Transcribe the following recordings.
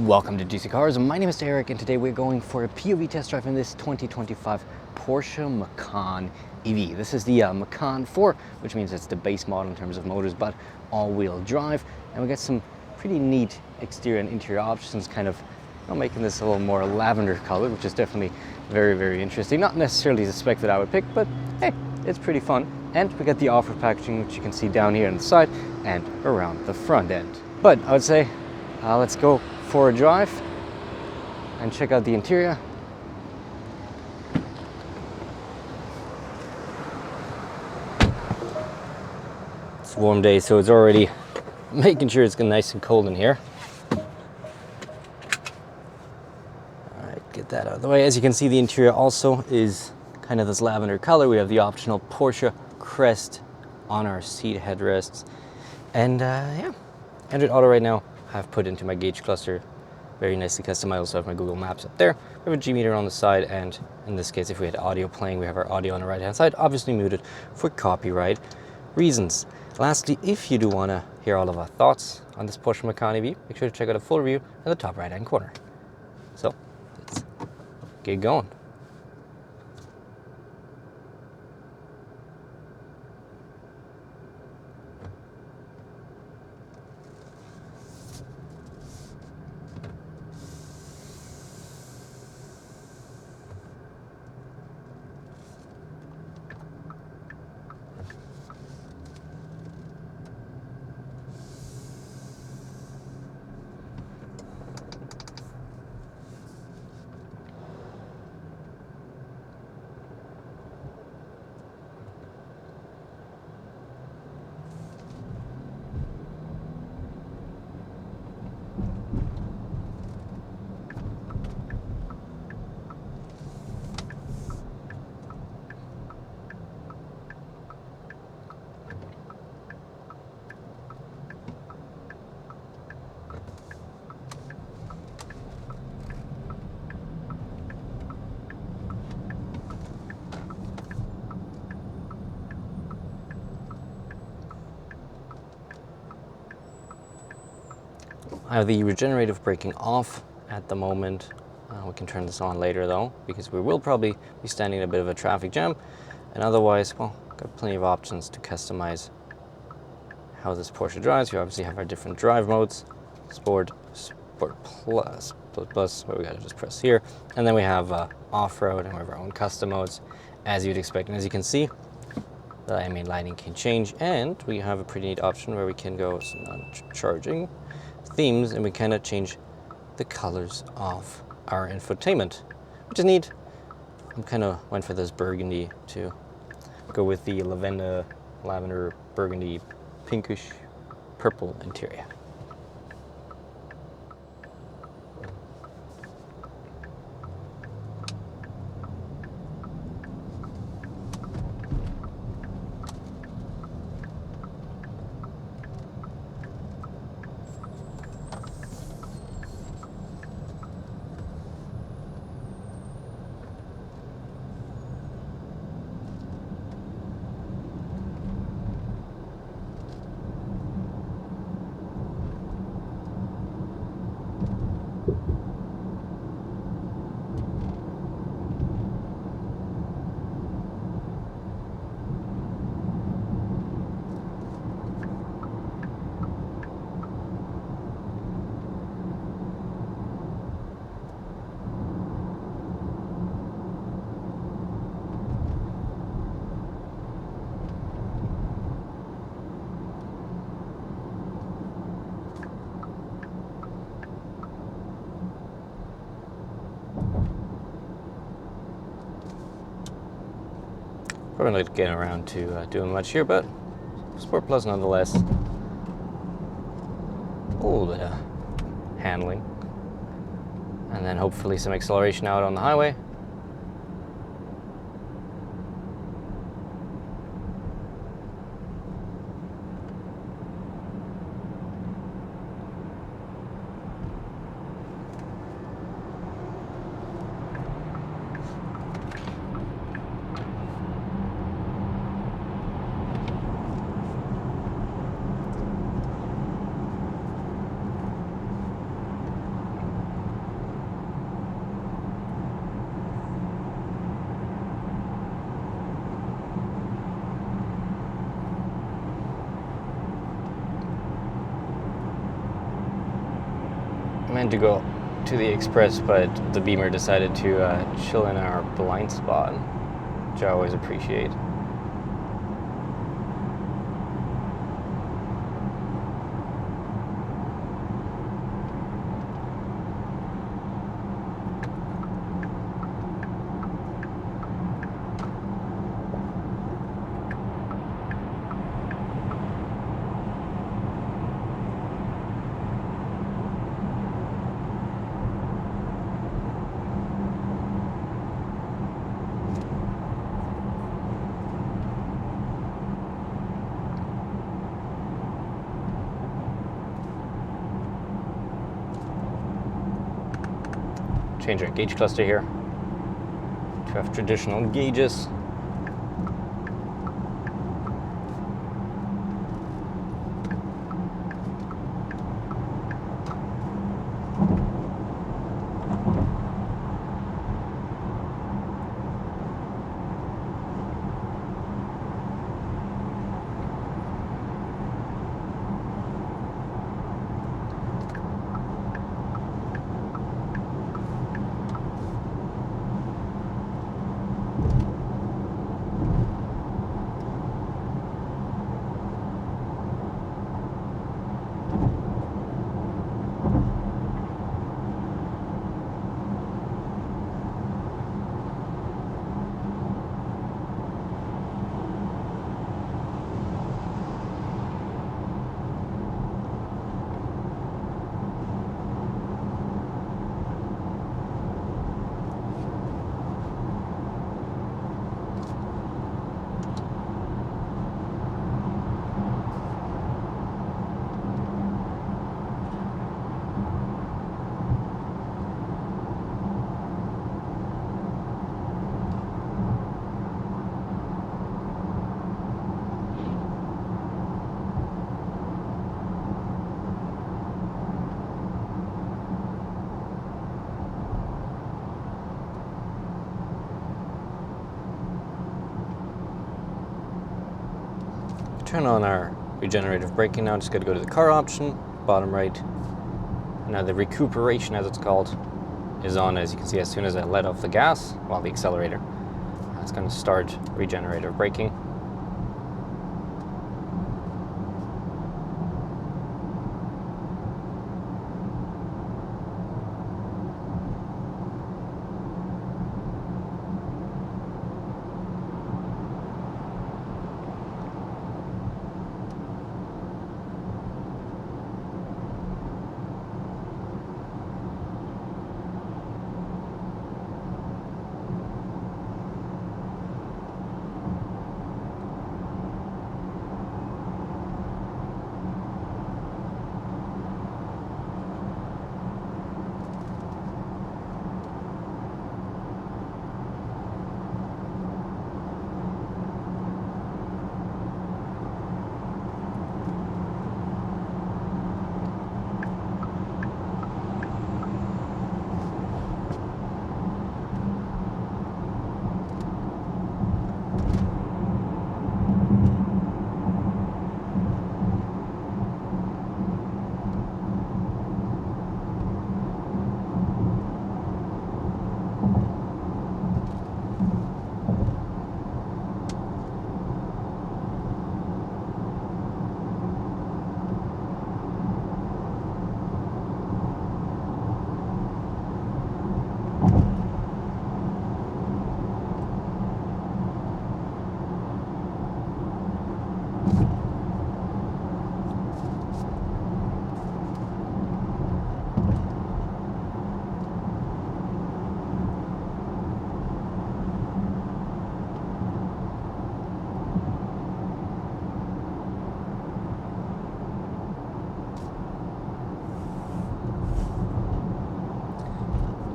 Welcome to DC Cars. My name is Eric and today we're going for a POV test drive in this 2025 Porsche Macan EV. This is the Macan 4, which means it's the base model in terms of motors, but all-wheel drive. And we got some pretty neat exterior and interior options, kind of making this a little more lavender color, which is definitely very, very interesting. Not necessarily the spec that I would pick, but hey, it's pretty fun. And we got the offer packaging, which you can see down here on the side and around the front end. But I would say, let's go for a drive and check out the interior. It's a warm day, so it's already making sure it's nice and cold in here. All right, get that out of the way. As you can see, the interior also is kind of this lavender color. We have the optional Porsche crest on our seat headrests. And yeah, Android Auto right now I've put into my gauge cluster, very nicely customized. I also have my Google Maps up there. We have a G meter on the side, and in this case, if we had audio playing, we have our audio on the right hand side, obviously muted for copyright reasons. Lastly, if you do want to hear all of our thoughts on this Porsche Macan EV, make sure to check out a full review in the top right hand corner. So let's get going. I have the regenerative braking off at the moment. We can turn this on later though, because we will probably be standing in a bit of a traffic jam. And otherwise, well, got plenty of options to customize how this Porsche drives. You obviously have our different drive modes, Sport, Sport Plus, where we gotta just press here. And then we have off-road, and we have our own custom modes, as you'd expect. And as you can see, the ambient lighting can change, and we have a pretty neat option where we can go charging themes, and we kind change the colors of our infotainment, which is neat. I'm kind of went for this burgundy to go with the lavender burgundy pinkish purple interior. Probably not getting around to doing much here, but Sport Plus nonetheless. A little bit of handling, and then hopefully some acceleration out on the highway. meant to go to the Express, but the Beamer decided to chill in our blind spot, which I always appreciate. Change our gauge cluster here to have traditional gauges. Turn on our regenerative braking now. Just got to go to the car option, bottom right. Now the recuperation, as it's called, is on, as you can see, as soon as I let off the gas, well, the accelerator. It's going to start regenerative braking.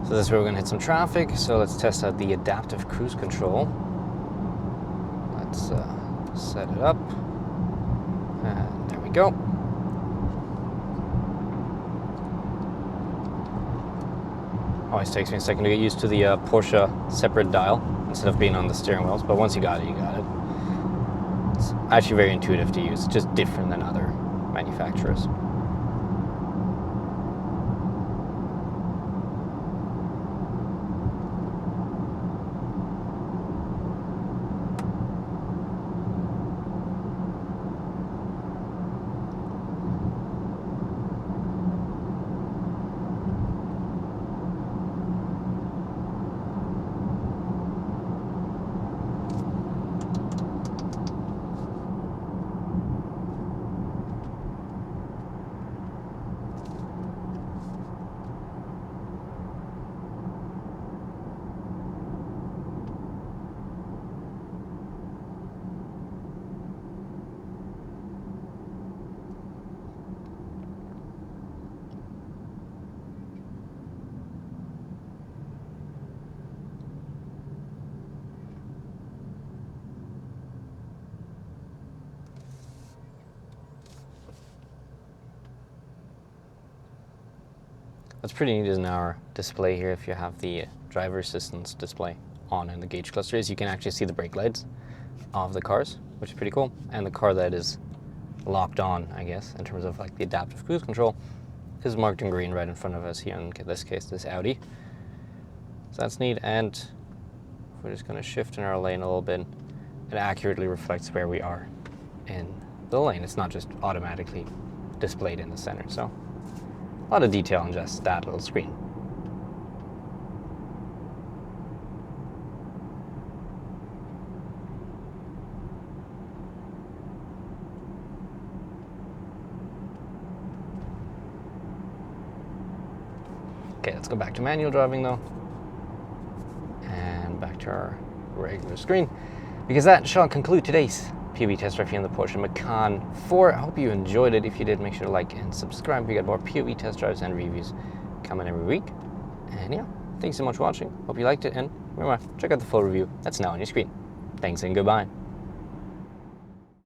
So this is where we're going to hit some traffic. So let's test out the adaptive cruise control. Let's set it up. And there we go. Always takes me a second to get used to the Porsche separate dial instead of being on the steering wheels, but once you got it, you got it. It's actually very intuitive to use, just different than other manufacturers. What's pretty neat is in our display here, if you have the driver assistance display on in the gauge cluster, is you can actually see the brake lights of the cars, which is pretty cool. And the car that is locked on, I guess, in terms of like the adaptive cruise control, is marked in green right in front of us here, in this case, this Audi. So that's neat. And we're just going to shift in our lane a little bit. It accurately reflects where we are in the lane. It's not just automatically displayed in the center. So a lot of detail on just that little screen. Okay, let's go back to manual driving though, and back to our regular screen, because that shall conclude today's POV test drive here on the Porsche Macan 4. I hope you enjoyed it. If you did, make sure to like and subscribe. We got more POV test drives and reviews coming every week. And yeah, thanks so much for watching. Hope you liked it, and remember, check out the full review. That's now on your screen. Thanks and goodbye.